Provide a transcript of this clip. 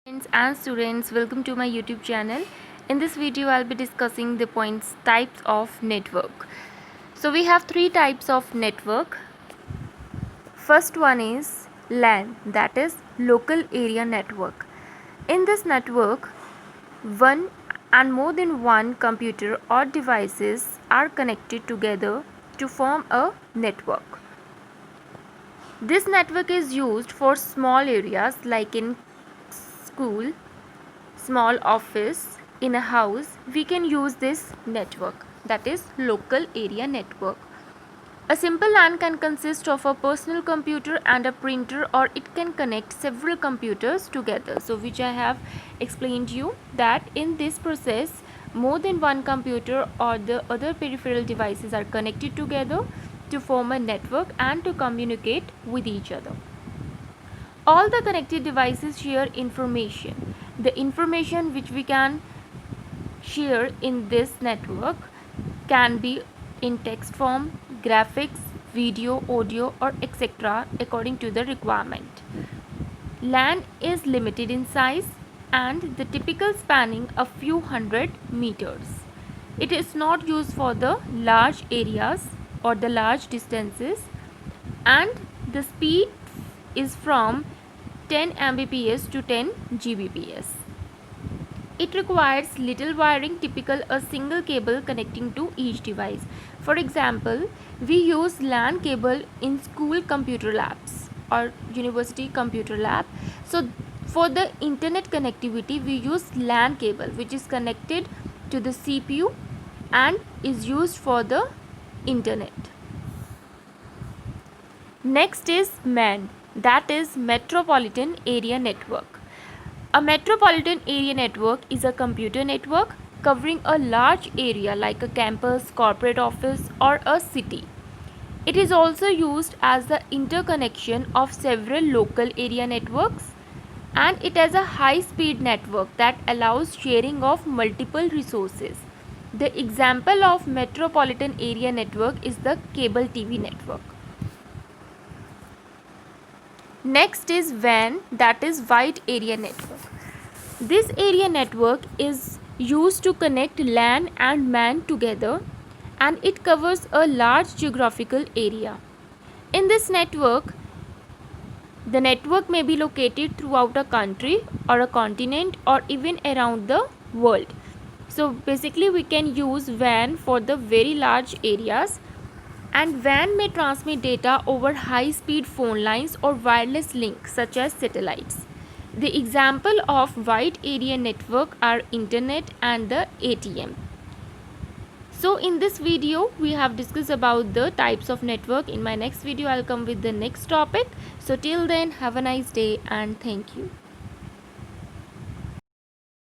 Friends and students, welcome to my YouTube channel. In this video I'll be discussing the types of network. So we have three types of network. First one is LAN, that is local area network. In this network, one and more than one computer or devices are connected together to form a network. This network is used for small areas like in school, small office, in a house. We can use this network, that is local area network. A simple LAN can consist of a personal computer and a printer, or it can connect several computers together. So which I have explained you that in this process more than one computer or the other peripheral devices are connected together to form a network and to communicate with each other. All the connected devices share information. The information which we can share in this network can be in text form, graphics, video, audio, or etc. according to the requirement. LAN is limited in size and the typical spanning a few hundred meters. It is not used for the large areas or the large distances, and the speed is from 10 Mbps to 10 Gbps. It requires little wiring, typical a single cable connecting to each device. For example, we use LAN cable in school computer labs or university computer lab. So for the internet connectivity, we use LAN cable which is connected to the CPU and is used for the internet. Next is MAN, that is Metropolitan Area Network. A metropolitan area network is a computer network covering a large area like a campus, corporate office, or a city. It is also used as the interconnection of several local area networks, and it has a high-speed network that allows sharing of multiple resources. The example of metropolitan area network is the cable TV network. Next is WAN, that is wide area network. This area network is used to connect LAN and MAN together, and it covers a large geographical area. In this network, the network may be located throughout a country or a continent or even around the world. So basically we can use WAN for the very large areas, and WAN may transmit data over high-speed phone lines or wireless links such as satellites. The example of wide area network are internet and the ATM. So in this video we have discussed about the types of network. In my next video I'll come with the next topic. So till then, have a nice day and thank you.